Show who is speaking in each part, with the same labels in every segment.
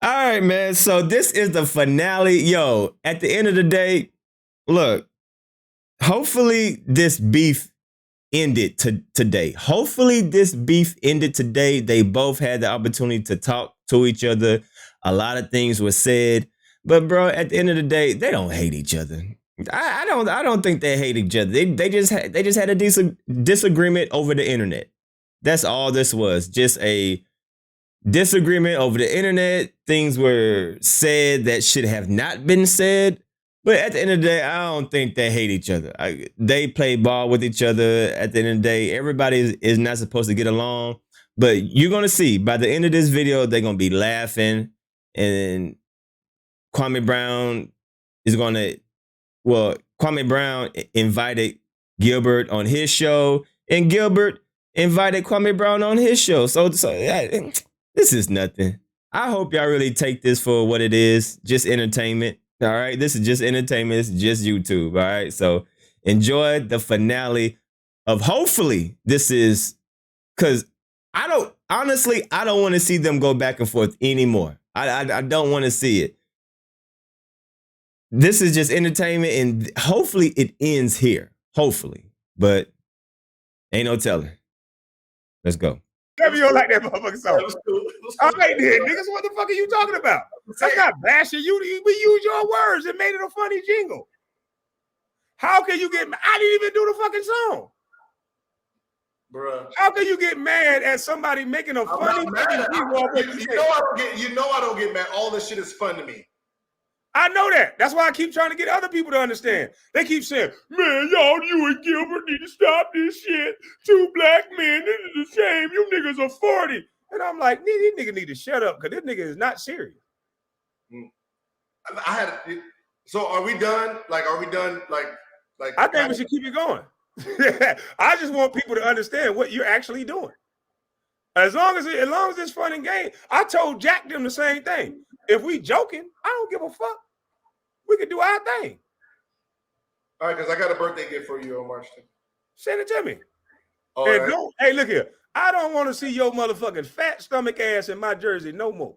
Speaker 1: All right, man. So this is the finale. Yo, at the end of the day, look, hopefully this beef ended today. Hopefully this beef ended today. They both had the opportunity to talk to each other. A lot of things were said. But bro, at the end of the day, they don't hate each other. I don't think they hate each other. They just had a disagreement over the internet. That's all this was. Just a disagreement over the internet. Things were said that should have not been said. But at the end of the day, I don't think they hate each other. They play ball with each other. At the end of the day, everybody is not supposed to get along. But you're going to see by the end of this video, they're going to be laughing. And Kwame Brown is going to, well, Kwame Brown invited Gilbert on his show. And Gilbert invited Kwame Brown on his show. So yeah, this is nothing. I hope y'all really take this for what it is, just entertainment. All right, this is just entertainment. It's just YouTube. All right, so enjoy the finale of hopefully this is because I don't want to see them go back and forth anymore. I don't want to see it. This is just entertainment, and hopefully it ends here. Hopefully, but ain't no telling. Let's go.
Speaker 2: Maybe you don't like that motherfucking song. All right, then, niggas, what the fuck are you talking about? That's not bashing you. We use your words and made it a funny jingle. How can you get? I didn't even do the fucking song,
Speaker 3: bruh.
Speaker 2: How can you get mad at somebody making a funny jingle?
Speaker 3: You know I don't get mad. All this shit is fun to me.
Speaker 2: I know that. That's why I keep trying to get other people to understand. They keep saying, man, y'all, you and Gilbert need to stop this shit. 2 black men, this is a shame. You niggas are 40. And I'm like, these niggas need to shut up because this nigga is not serious.
Speaker 3: So are we done? Are we done?
Speaker 2: I think we should keep it going. I just want people to understand what you're actually doing. As long as it's fun and game. I told Jack them the same thing. If we joking, I don't give a fuck. We can do our thing.
Speaker 3: All right, because I got a birthday gift for you on March 10th.
Speaker 2: Send it to me.
Speaker 3: Right.
Speaker 2: Hey, look here. I don't want to see your motherfucking fat stomach ass in my jersey no more.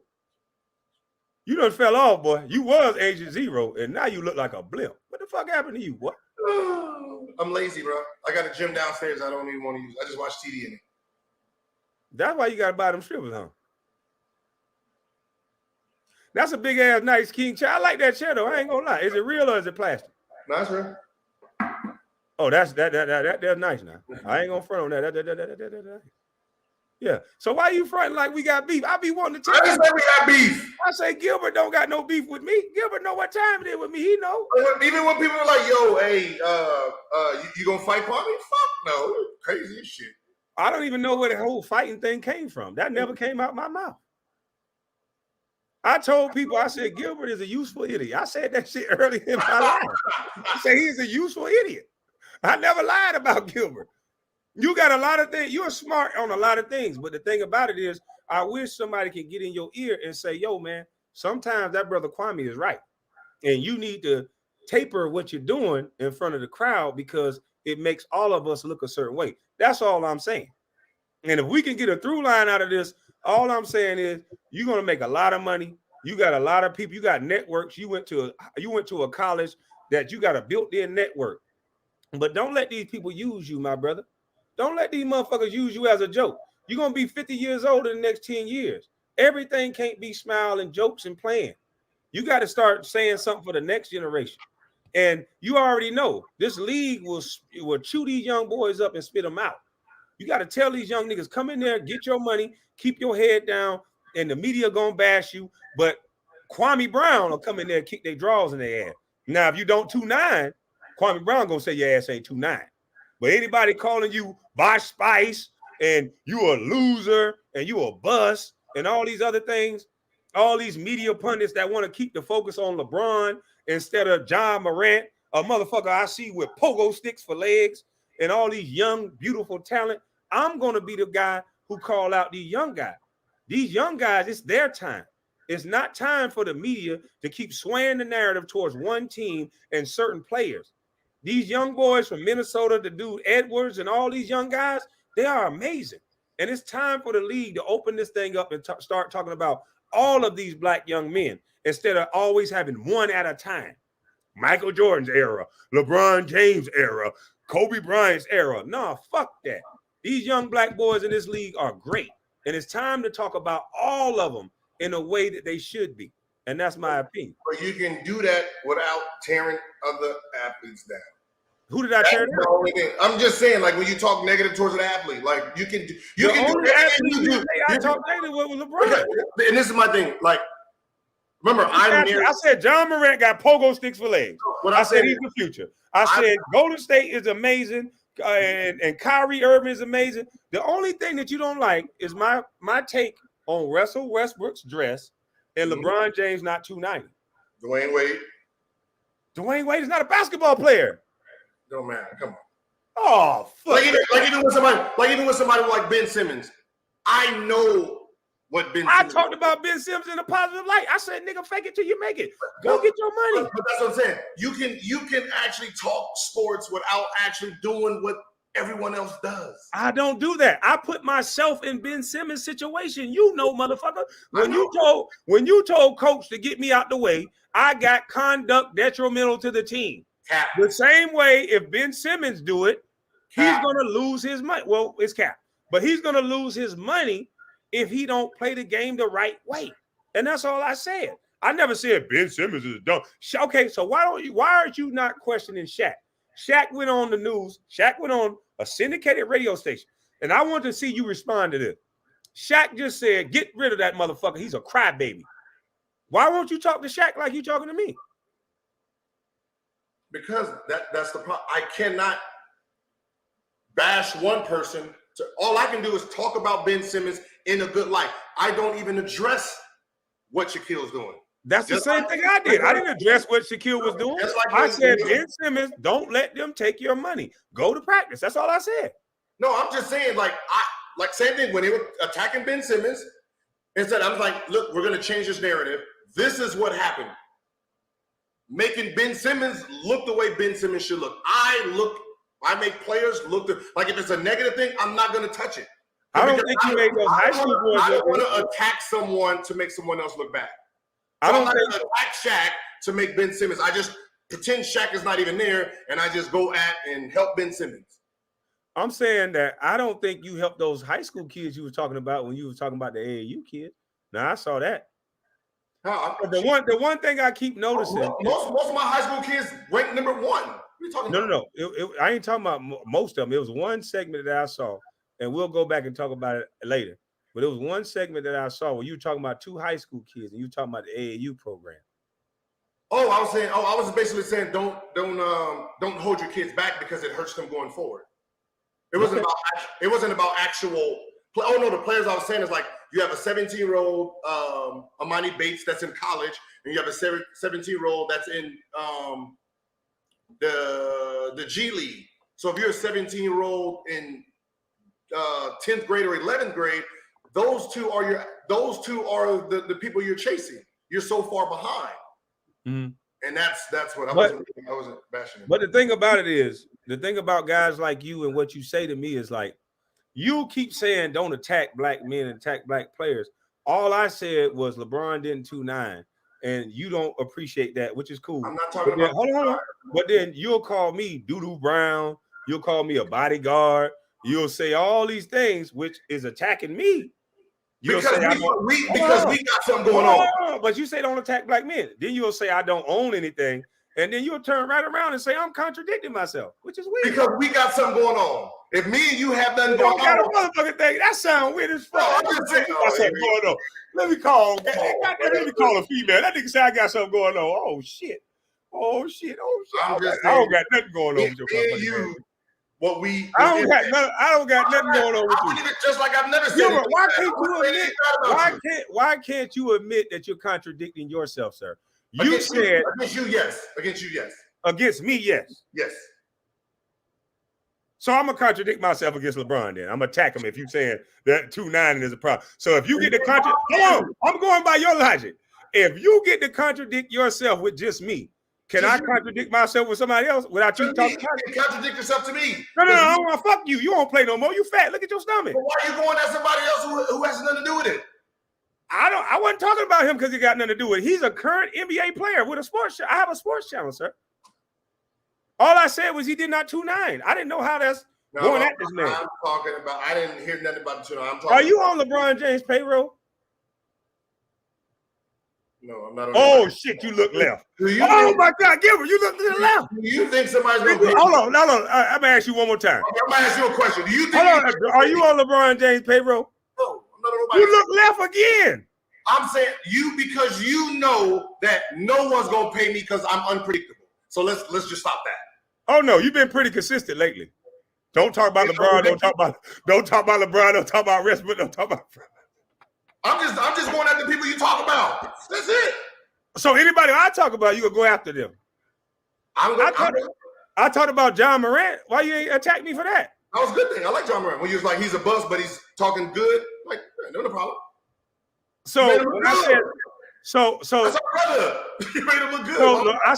Speaker 2: You done fell off, boy. You was Agent Zero, and now you look like a blimp. What the fuck happened to you, boy?
Speaker 3: I'm lazy, bro. I got a gym downstairs I don't even want to use. I just watch TV in it.
Speaker 2: That's why you got to buy them strippers, huh? That's a big ass nice king chair. I like that chair though. I ain't gonna lie. Is it real or is it plastic?
Speaker 3: No, it's real.
Speaker 2: Oh, that's nice now. I ain't gonna front on that. Yeah. So why you fronting like we got beef? I be wanting to tell you.
Speaker 3: I said we got beef.
Speaker 2: I say Gilbert don't got no beef with me. Gilbert know what time it is with me. He know.
Speaker 3: Even when people are like, "Yo, hey, you gonna fight Kwame?" Fuck no, crazy as shit.
Speaker 2: I don't even know where the whole fighting thing came from. That never came out my mouth. I told people, I said, Gilbert is a useful idiot. I said that shit early in my life. I said he's a useful idiot. I never lied about Gilbert. You got a lot of things. You're smart on a lot of things. But the thing about it is, I wish somebody could get in your ear and say, yo, man, sometimes that brother Kwame is right. And you need to taper what you're doing in front of the crowd because it makes all of us look a certain way. That's all I'm saying. And if we can get a through line out of this, all I'm saying is you're going to make a lot of money. You got a lot of people. You got networks. You went to a college that you got a built-in network. But don't let these people use you, my brother. Don't let these motherfuckers use you as a joke. You're going to be 50 years old in the next 10 years. Everything can't be smile and jokes and playing. You got to start saying something for the next generation. And you already know this league will chew these young boys up and spit them out. You got to tell these young niggas, come in there, get your money, keep your head down, and the media gonna bash you. But Kwame Brown will come in there and kick their drawers in their ass. Now, if you don't 2'9", Kwame Brown gonna say your ass ain't 2'9". But anybody calling you by spice and you a loser and you a bust and all these other things, all these media pundits that want to keep the focus on LeBron instead of John Morant, a motherfucker I see with pogo sticks for legs, and all these young, beautiful talent, I'm going to be the guy who call out these young guys. These young guys, it's their time. It's not time for the media to keep swaying the narrative towards one team and certain players. These young boys from Minnesota, the dude Edwards and all these young guys, they are amazing. And it's time for the league to open this thing up and start talking about all of these black young men instead of always having one at a time. Michael Jordan's era, LeBron James' era, Kobe Bryant's era. No, fuck that. These young black boys in this league are great. And it's time to talk about all of them in a way that they should be. And that's my opinion.
Speaker 3: But you can do that without tearing other athletes down.
Speaker 2: Who did I tear down?
Speaker 3: I'm just saying, like when you talk negative towards an athlete, like you can do.
Speaker 2: I talk negative with LeBron.
Speaker 3: And this is my thing. Like, remember,
Speaker 2: I said John Morant got pogo sticks for legs. I said he's the future. I said Golden State is amazing, and Kyrie Irving is amazing. The only thing that you don't like is my take on Russell Westbrook's dress and LeBron James not 290.
Speaker 3: Dwayne Wade.
Speaker 2: Dwayne Wade is not a basketball player.
Speaker 3: Don't matter. Come on.
Speaker 2: Oh, fuck.
Speaker 3: Like even with somebody like Ben Simmons, I know what Ben.
Speaker 2: I talked about Ben Simmons in a positive light. I said, "Nigga, fake it till you make it. Go get your money."
Speaker 3: But that's what I'm saying. You can actually talk sports without actually doing what everyone else does.
Speaker 2: I don't do that. I put myself in Ben Simmons' situation. You know, motherfucker. When you told coach to get me out the way, I got conduct detrimental to the team.
Speaker 3: Cap.
Speaker 2: The same way, if Ben Simmons do it, he's gonna lose his money. Well, it's cap, but he's gonna lose his money if he don't play the game the right way. And that's all I said. I never said Ben Simmons is dumb. Okay, so why aren't you not questioning Shaq? Shaq went on the news. Shaq went on a syndicated radio station, and I want to see you respond to this. Shaq just said, "Get rid of that motherfucker. He's a crybaby." Why won't you talk to Shaq like you talking to me?
Speaker 3: Because that's the problem. I cannot bash one person. All I can do is talk about Ben Simmons in a good light. I don't even address what Shaquille's doing.
Speaker 2: That's the same thing I did. I didn't address what Shaquille was doing. I said, Ben Simmons, don't let them take your money. Go to practice. That's all I said.
Speaker 3: No, I'm just saying, like same thing when they were attacking Ben Simmons. Instead, I was like, look, we're gonna change this narrative. This is what happened. Making Ben Simmons look the way Ben Simmons should look. I make players look like if it's a negative thing, I'm not going to touch it.
Speaker 2: I don't think you make those high school boys.
Speaker 3: I don't want to attack someone to make someone else look bad.
Speaker 2: I don't
Speaker 3: think attack Shaq to make Ben Simmons. I just pretend Shaq is not even there, and I just go at and help Ben Simmons.
Speaker 2: I'm saying that I don't think you helped those high school kids you were talking about when you were talking about the AAU kids. Now I saw that. The one thing I keep noticing.
Speaker 3: Most of my high school kids ranked number one.
Speaker 2: No. I ain't talking about most of them. It was one segment that I saw, and we'll go back and talk about it later. But it was one segment that I saw where you were talking about two high school kids, and you were talking about the AAU program.
Speaker 3: I was basically saying don't hold your kids back because it hurts them going forward. It wasn't about actual. Oh no, the players I was saying is like you have a 17-year-old Amani Bates that's in college, and you have a 17-year-old that's in the G League. So if you're a 17-year-old in 10th grade or 11th grade, those two are the people you're chasing. You're so far behind, and that's what I wasn't bashing.
Speaker 2: But the thing about it is, the thing about guys like you and what you say to me is like, you keep saying don't attack black men and attack black players. All I said was LeBron didn't 2-9, and you don't appreciate that, which is cool.
Speaker 3: I'm not talking about.
Speaker 2: Hold on. But then you'll call me Doodoo Brown. You'll call me a bodyguard. You'll say all these things, which is attacking me. Because we got something going on. But you say don't attack black men. Then you'll say I don't own anything. And then you'll turn right around and say I'm contradicting myself, which is weird.
Speaker 3: Because we got something going on. If me and you have nothing going on,
Speaker 2: a motherfucking thing. That sounds weird as fuck.
Speaker 3: I'm just saying,
Speaker 2: got something going on. Let me call a female. That nigga say I got something going on. Oh shit. I don't got nothing going on with your motherfucking I don't got nothing going on with you.
Speaker 3: Just like I've never said.
Speaker 2: Why can't you admit that you're contradicting yourself, sir? You said
Speaker 3: against you, yes. Against you, yes.
Speaker 2: Against me, yes.
Speaker 3: Yes.
Speaker 2: So I'm gonna contradict myself against LeBron. Then I'm gonna attack him if you're saying that 2-9 is a problem. So if you get to contradict, hold on, I'm going by your logic. If you get to contradict yourself with just me, can I contradict myself with somebody else without you talking?
Speaker 3: You can contradict yourself to me.
Speaker 2: No, I don't want to fuck you. You won't play no more. You fat. Look at your stomach.
Speaker 3: But why are you going at somebody else who has nothing to do with it?
Speaker 2: I wasn't talking about him because he got nothing to do with it. He's a current NBA player with a sports channel. I have a sports channel, sir. All I said was he did not 2-9. I didn't know how that's going at this man.
Speaker 3: I'm talking about, I didn't hear nothing about the 2-9. I'm talking.
Speaker 2: Are you on LeBron James' payroll?
Speaker 3: No, I'm not on.
Speaker 2: Oh, shit, you look left. Oh, my God, Gilbert, you look to the left.
Speaker 3: Do you think somebody's going to pay?
Speaker 2: Hold on. I'm going to ask you one more time.
Speaker 3: Okay, I'm going to ask you a question. Do you think?
Speaker 2: Are you on LeBron James' payroll?
Speaker 3: No, I'm not on nobody.
Speaker 2: You look left again.
Speaker 3: I'm saying you because you know that no one's going to pay me because I'm unpredictable. So let's just stop that.
Speaker 2: Oh, no, you've been pretty consistent lately. Don't talk about LeBron. Don't talk about LeBron. Don't talk about Westbrook. Don't talk about.
Speaker 3: I'm just going after people you talk about. That's it.
Speaker 2: So anybody I talk about, you will go after them. I talked about John Morant. Why you ain't attack me for that?
Speaker 3: That was a good thing. I like John Morant. When he was like, he's a bust, but he's talking good. Like, no problem.
Speaker 2: So when I said, so
Speaker 3: that's our brother. You made him look good.
Speaker 2: So I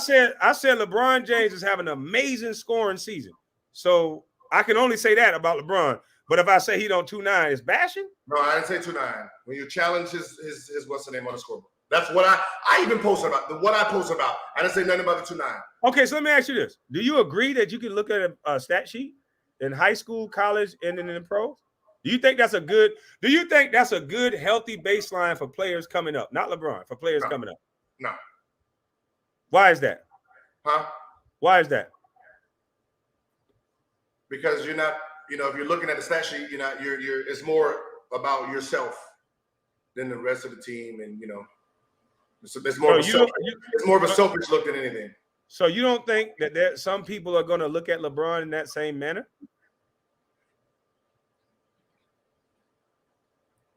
Speaker 2: said LeBron James is having an amazing scoring season. So I can only say that about LeBron. But if I say he don't 2-9, it's bashing?
Speaker 3: No, I didn't say 2-9. When you challenge his what's the name on the scoreboard. That's what I even posted about. What I posted about. I didn't say nothing about the 2-9. Okay,
Speaker 2: so let me ask you this. Do you agree that you can look at a stat sheet in high school, college, and in the pros? Do you think that's a good, healthy baseline for players coming up? Not LeBron, for players coming up.
Speaker 3: No.
Speaker 2: Why is that?
Speaker 3: Huh?
Speaker 2: Why is that?
Speaker 3: Because you're not, if you're looking at the stat sheet, you're it's more about yourself than the rest of the team, and it's more of a selfish look than anything.
Speaker 2: So you don't think that some people are going to look at LeBron in that same manner?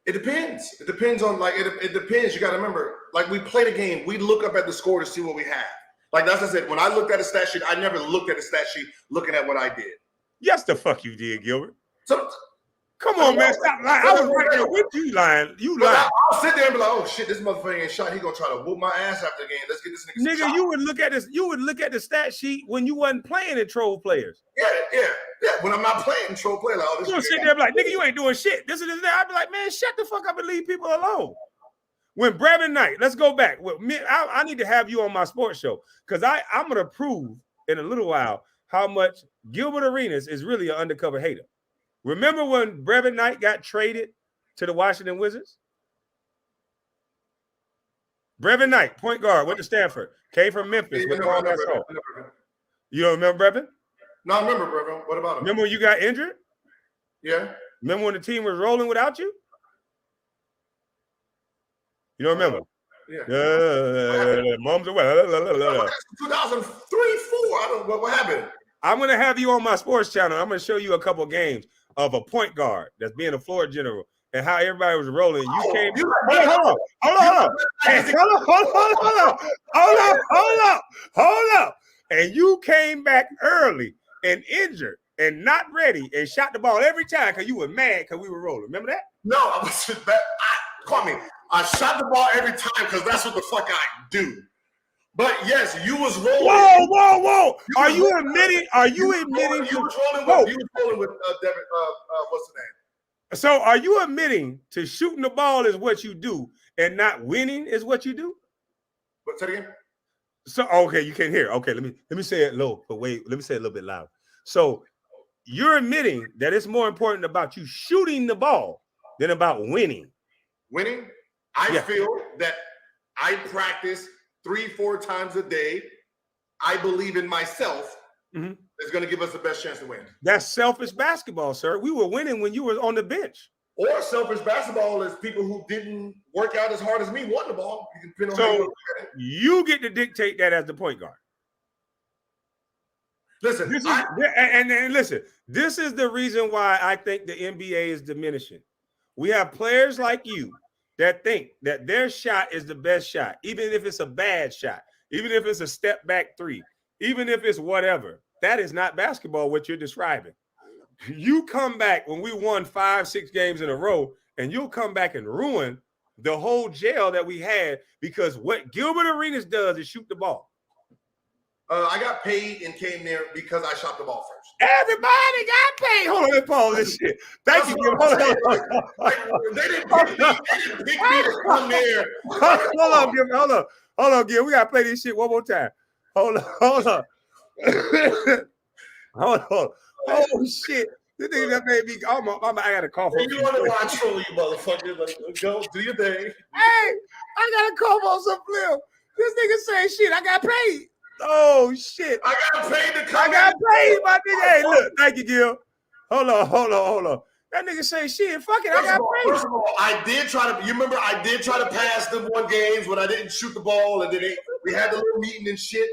Speaker 3: It depends. It depends on it depends. You got to remember, we play the game. We look up at the score to see what we have. As I said, when I looked at a stat sheet, I never looked at a stat sheet looking at what I did.
Speaker 2: Yes, the fuck you did, Gilbert.
Speaker 3: So,
Speaker 2: come on, man, stop lying. I was right there with you lying. You lying.
Speaker 3: I'll sit there and be like, oh shit, this motherfucker ain't shot. He gonna try to whoop my ass after the game. Let's get this nigga.
Speaker 2: Nigga, you would look at this. You would look at the stat sheet when you wasn't playing in troll players.
Speaker 3: Yeah. When I'm not playing troll player,
Speaker 2: you gonna sit there and be like, nigga, you ain't doing shit. This and this. I'd be like, man, shut the fuck up and leave people alone. When Brevin Knight, let's go back. I need to have you on my sports show because I'm gonna prove in a little while how much Gilbert Arenas is really an undercover hater. Remember when Brevin Knight got traded to the Washington Wizards? Brevin Knight, point guard, went to Stanford, came from Memphis. You don't remember Brevin?
Speaker 3: No, I remember Brevin. What about him?
Speaker 2: Remember when you got injured?
Speaker 3: Yeah.
Speaker 2: Remember when the team was rolling without you? You don't remember? Mom's away.
Speaker 3: 2003, 4. I don't know what happened.
Speaker 2: I'm going to have you on my sports channel. I'm going to show you a couple of games of a point guard that's being a floor general and how everybody was rolling. You came. Hold up. And you came back early and injured and not ready and shot the ball every time because you were mad because we were rolling. Remember that?
Speaker 3: No, I was Kwame. I shot the ball every time because that's what the fuck I do. But yes, you was rolling.
Speaker 2: Whoa! Are you admitting? You was
Speaker 3: rolling with Devin. What's the name?
Speaker 2: So, are you admitting to shooting the ball is what you do, and not winning is what you do?
Speaker 3: What's that again?
Speaker 2: So, okay, you can't hear. Okay, let me say it low, but wait, let me say it a little bit louder. So, you're admitting that it's more important about you shooting the ball than about winning.
Speaker 3: Winning? I feel that I practice 3-4 times a day. I believe in myself.
Speaker 2: Mm-hmm.
Speaker 3: Is going to give us the best chance to win.
Speaker 2: That's selfish basketball, sir. We were winning when you were on the bench.
Speaker 3: Or selfish basketball is people who didn't work out as hard as me won the ball. You can depend on
Speaker 2: so
Speaker 3: how you look at it.
Speaker 2: You get to dictate that as the point guard.
Speaker 3: Listen,
Speaker 2: listen, this is the reason why I think the NBA is diminishing. We have players like you that think that their shot is the best shot, even if it's a bad shot, even if it's a step back three, even if it's whatever. That is not basketball, what you're describing. You come back when we won 5-6 games in a row, and you'll come back and ruin the whole jail that we had because what Gilbert Arenas does is shoot the ball.
Speaker 3: I got paid and came there because I shot the ball first.
Speaker 2: Everybody got paid. Hold on, let's pause this shit. Thank you, Gilbert. Hold on.
Speaker 3: They didn't pick me to come there.
Speaker 2: Hold on, Gilbert. Hold on, Gilbert. We gotta play this shit one more time. Hold on. Hold on. Oh shit. This nigga that made me. I got a cough.
Speaker 3: You want to watch troll you motherfucker? Like, go do your thing.
Speaker 2: Hey, I got a cough on some film. This nigga saying shit. I got paid. Oh shit.
Speaker 3: I got paid to come.
Speaker 2: I got paid, my nigga. Hey, look, thank you, Gil. Hold on. That nigga say shit. Fuck it, I got paid.
Speaker 3: First of all, I did try to. You remember, I did try to pass them one games when I didn't shoot the ball, and then we had the little meeting and shit.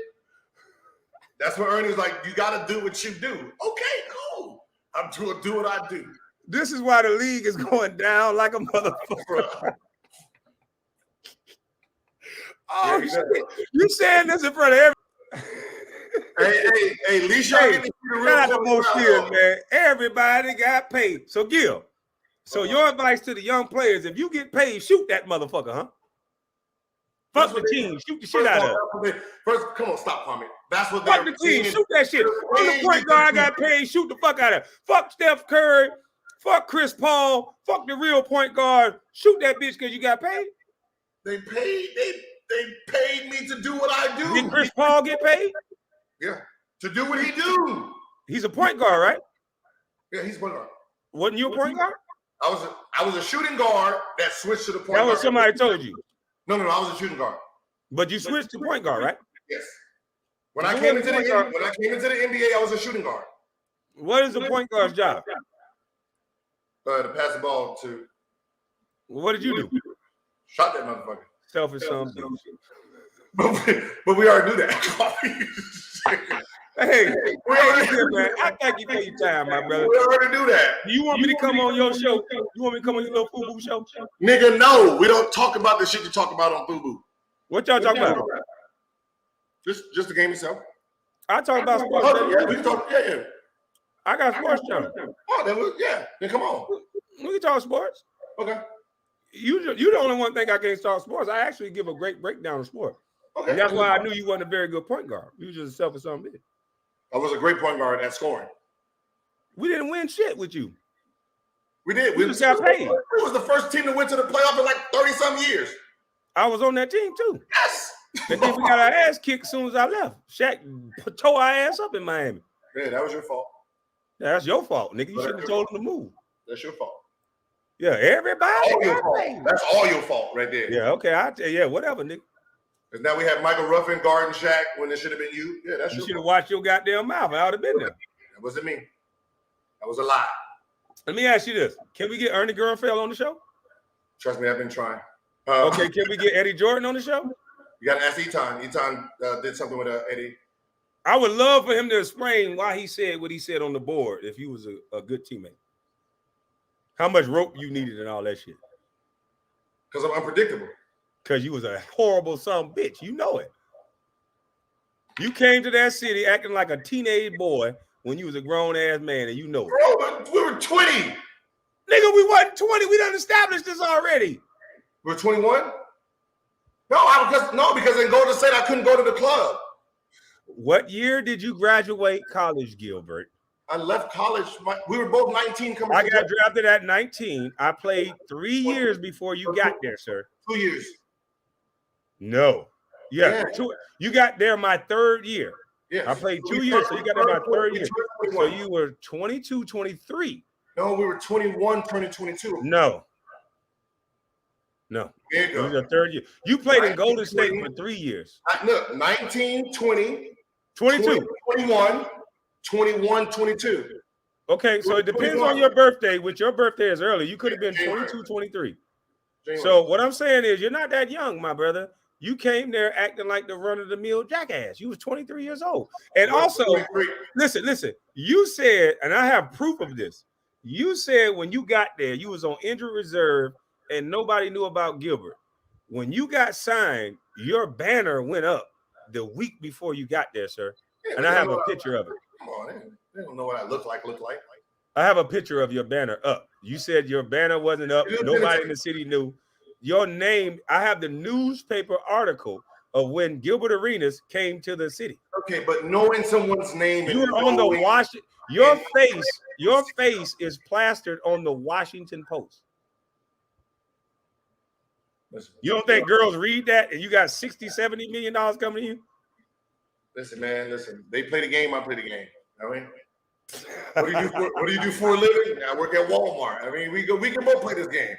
Speaker 3: That's when Ernie was like, "You got to do what you do." Okay, cool. I'm do what I do.
Speaker 2: This is why the league is going down like a motherfucker. Oh shit! You saying this in front of everybody?
Speaker 3: Hey, Leisha,
Speaker 2: shout out to most kids, man. Everybody got paid. So, Gil, your advice to the young players: if you get paid, shoot that motherfucker, huh? Fuck the team, shoot the shit out of it.
Speaker 3: First, come on, stop, Kwame. That's what
Speaker 2: fuck the team, shoot that shit. I'm the point guard, I got paid, shoot the fuck out of it. Fuck Steph Curry, fuck Chris Paul, fuck the real point guard, shoot that bitch because you got paid.
Speaker 3: They paid me to do what I do.
Speaker 2: Did Chris Paul get paid?
Speaker 3: Yeah, to do what he do.
Speaker 2: He's a point guard, right?
Speaker 3: Yeah, he's a point guard.
Speaker 2: Wasn't you a point guard?
Speaker 3: I was a shooting guard that switched to the point guard.
Speaker 2: That was somebody told you.
Speaker 3: No, I was a shooting guard.
Speaker 2: But you switched to point guard, right?
Speaker 3: Yes. When I came into the NBA, I was a shooting guard.
Speaker 2: What is the point guard's job?
Speaker 3: To pass the ball to.
Speaker 2: What did you do?
Speaker 3: Shot that motherfucker.
Speaker 2: Selfish son.
Speaker 3: But we already knew that.
Speaker 2: Hey, man, I thank you for your time, my brother.
Speaker 3: We already knew that.
Speaker 2: Do you want me to come on your show? You want me to come on your little FUBU show?
Speaker 3: Nigga, no. We don't talk about the shit you talk about on FUBU.
Speaker 2: What y'all talking about?
Speaker 3: Just the game itself.
Speaker 2: I talk about sports.
Speaker 3: Yeah, we can talk. Yeah.
Speaker 2: I got sports channel.
Speaker 3: Oh, then come on.
Speaker 2: We can talk sports.
Speaker 3: Okay.
Speaker 2: You the only one think I can't talk sports. I actually give a great breakdown of sport. Okay. And that's why I knew you wasn't a very good point guard. You was just a selfish son bitch.
Speaker 3: I was a great point guard at scoring.
Speaker 2: We didn't win shit with you.
Speaker 3: We did.
Speaker 2: We just got paid.
Speaker 3: We was the first team to win to the playoff in like 30-some years.
Speaker 2: I was on that team too.
Speaker 3: Yes.
Speaker 2: And then we got our ass kicked as soon as I left. Shaq tore our ass up in Miami.
Speaker 3: Yeah, that was your fault.
Speaker 2: Yeah, that's your fault, nigga. You shouldn't have told him to move.
Speaker 3: That's your fault.
Speaker 2: Yeah, everybody.
Speaker 3: That's all your fault right there.
Speaker 2: Yeah, okay. I tell you, whatever, nigga.
Speaker 3: Because now we have Michael Ruffin guarding Shaq when it should have been you. Yeah, that's your fault.
Speaker 2: You should have watched your goddamn mouth. I would have been there.
Speaker 3: That wasn't me. That was a lie.
Speaker 2: Let me ask you this. Can we get Ernie Gernfeld on the show?
Speaker 3: Trust me, I've been trying.
Speaker 2: Okay, can we get Eddie Jordan on the show?
Speaker 3: You got to ask Eton. Eton did something with Eddie.
Speaker 2: I would love for him to explain why he said what he said on the board if he was a good teammate. How much rope you needed and all that shit.
Speaker 3: Because I'm unpredictable.
Speaker 2: Because you was a horrible son of a bitch. You know it. You came to that city acting like a teenage boy when you was a grown-ass man, and you know it.
Speaker 3: Bro, we were 20.
Speaker 2: Nigga, we wasn't 20. We done established this already.
Speaker 3: We're 21? No, because in Golden State, I couldn't go to the club.
Speaker 2: What year did you graduate college, Gilbert?
Speaker 3: I left college. We were both 19 coming.
Speaker 2: I got drafted at 19. I played 3 years before you got there, sir.
Speaker 3: 2 years.
Speaker 2: No. Yeah. You got there my third year.
Speaker 3: Yes.
Speaker 2: I played 2 years, so you got there my third year. So you were 22, 23.
Speaker 3: No, we were 21, turning 22.
Speaker 2: No. It was your third year. You played in Golden State for 3 years.
Speaker 3: Look, 19, 20,
Speaker 2: 22,
Speaker 3: 21, 21, 22.
Speaker 2: Okay, so it depends on your birthday, which your birthday is early. You could have been 22, 23. So what I'm saying is you're not that young, my brother. You came there acting like the run-of-the-mill jackass. You was 23 years old. And also, listen, you said, and I have proof of this, you said when you got there, you was on injury reserve and nobody knew about Gilbert. When you got signed, your banner went up the week before you got there, sir. Yeah, and I have a picture of it.
Speaker 3: Come on, they don't know what I look like.
Speaker 2: I have a picture of your banner up. You said your banner wasn't up. Nobody in the city knew. Your name, I have the newspaper article of when Gilbert Arenas came to the city.
Speaker 3: Okay, but knowing someone's name and
Speaker 2: You're on the
Speaker 3: knowing-
Speaker 2: Washington. Your face is plastered on the Washington Post. You don't think girls read that and you got $60, $70 million coming to you?
Speaker 3: Listen, man, listen. They play the game, I play the game. I mean, what do you do for a living? I work at Walmart. I mean, we can both play this game.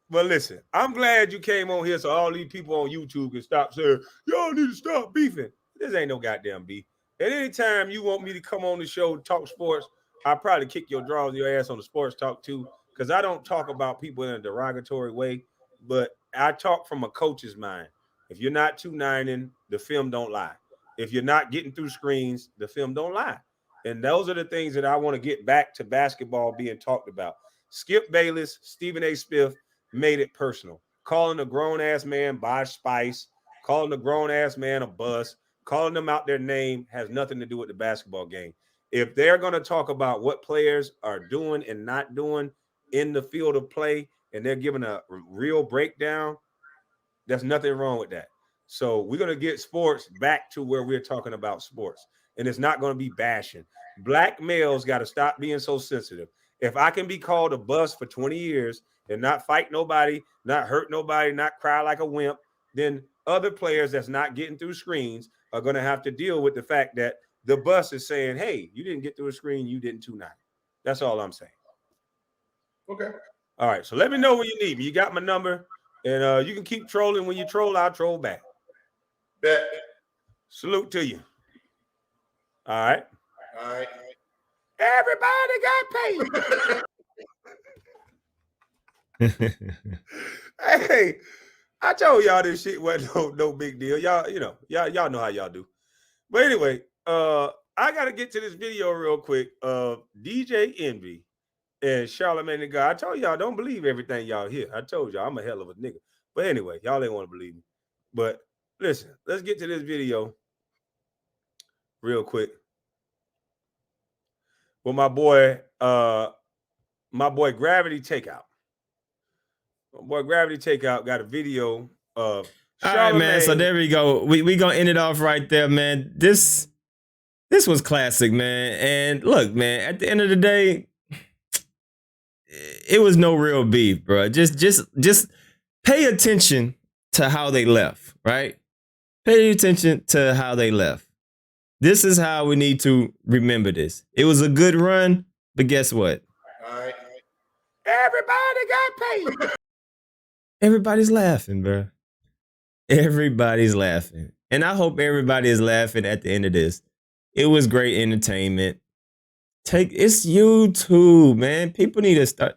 Speaker 2: But listen, I'm glad you came on here so all these people on YouTube can stop saying, y'all need to stop beefing. This ain't no goddamn beef. At any time you want me to come on the show, talk sports, I'll probably kick your ass on the sports talk too, because I don't talk about people in a derogatory way, but I talk from a coach's mind. If you're not 290, the film don't lie. If you're not getting through screens, the film don't lie. And those are the things that I want to get back to basketball being talked about. Skip Bayless, Stephen A. Smith made it personal. Calling a grown-ass man Bosh Spice, calling a grown-ass man a bus, calling them out their name has nothing to do with the basketball game. If they're going to talk about what players are doing and not doing in the field of play, and they're giving a real breakdown, there's nothing wrong with that. So we're going to get sports back to where we're talking about sports, and it's not going to be bashing. Black males got to stop being so sensitive. If I can be called a bus for 20 years and not fight nobody, not hurt nobody, not cry like a wimp, then other players that's not getting through screens are going to have to deal with the fact that the bus is saying, hey, you didn't get through a screen, you didn't 290. That's all I'm saying.
Speaker 3: Okay.
Speaker 2: All right, so let me know when you need me. You got my number, and you can keep trolling. When you troll, I'll troll back.
Speaker 3: Bet.
Speaker 2: Salute to you. All right.
Speaker 3: All right.
Speaker 2: Everybody got paid. Hey, I told y'all this shit wasn't no big deal. Y'all know how y'all do. But anyway, I gotta get to this video real quick of DJ Envy and Charlamagne the God. I told y'all don't believe everything y'all hear. I told y'all I'm a hell of a nigga. But anyway, y'all ain't want to believe me. But listen, let's get to this video real quick. Well, my boy Gravity Takeout. My boy Gravity Takeout got a video of
Speaker 1: All right, man. So there we go. We gonna end it off right there, man. This was classic, man. And look, man, at the end of the day, it was no real beef, bro. Just pay attention to how they left, right? Pay attention to how they left. This is how we need to remember this. It was a good run, but guess what?
Speaker 3: All right.
Speaker 2: Everybody got paid.
Speaker 1: Everybody's laughing, bro. Everybody's laughing. And I hope everybody is laughing at the end of this. It was great entertainment. It's YouTube, man. People need to start.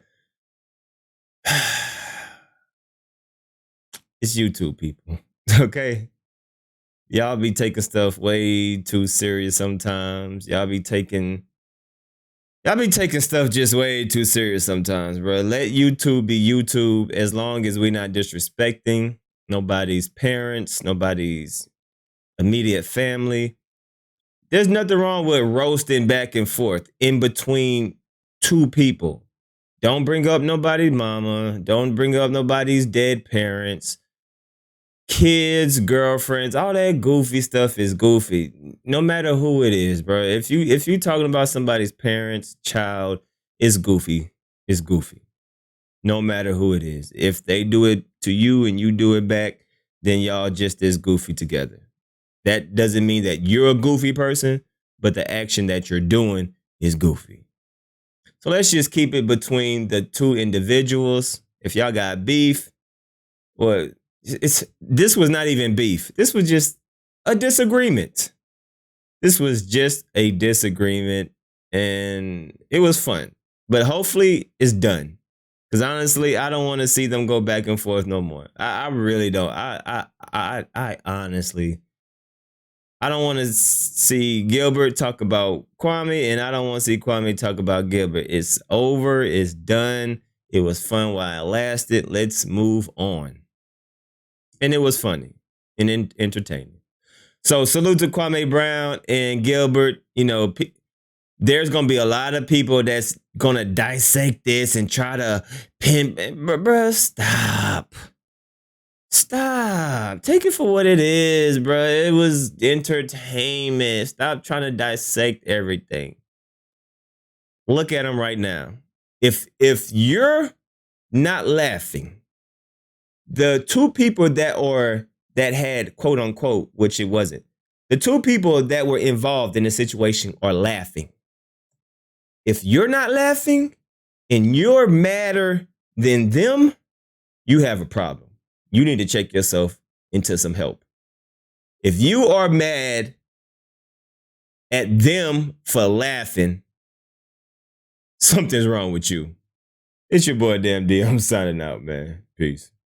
Speaker 1: It's YouTube, people. Okay? Y'all be taking stuff way too serious sometimes. Y'all be taking stuff just way too serious sometimes, bro. Let YouTube be YouTube as long as we're not disrespecting nobody's parents, nobody's immediate family. There's nothing wrong with roasting back and forth in between two people. Don't bring up nobody's mama. Don't bring up nobody's dead parents. Kids, girlfriends, all that goofy stuff is goofy. No matter who it is, bro. If you talking about somebody's parents, child, it's goofy. It's goofy. No matter who it is. If they do it to you and you do it back, then y'all just as goofy together. That doesn't mean that you're a goofy person, but the action that you're doing is goofy. So let's just keep it between the two individuals. If y'all got beef, well, this was not even beef. This was just a disagreement. This was just a disagreement, and it was fun. But hopefully it's done. Because honestly, I don't want to see them go back and forth no more. I really don't. I honestly, I don't want to see Gilbert talk about Kwame, and I don't want to see Kwame talk about Gilbert. It's over. It's done. It was fun while it lasted. Let's move on. And it was funny and entertaining. So salute to Kwame Brown and Gilbert. You know, there's going to be a lot of people that's going to dissect this and try to pin. Bruh, stop. Stop. Take it for what it is, bro. It was entertainment. Stop trying to dissect everything. Look at him right now. If you're not laughing, the two people that had quote unquote, which it wasn't, the two people that were involved in the situation are laughing. If you're not laughing and you're madder than them, you have a problem. You need to check yourself into some help. If you are mad at them for laughing, something's wrong with you. It's your boy Damn D. I'm signing out, man. Peace.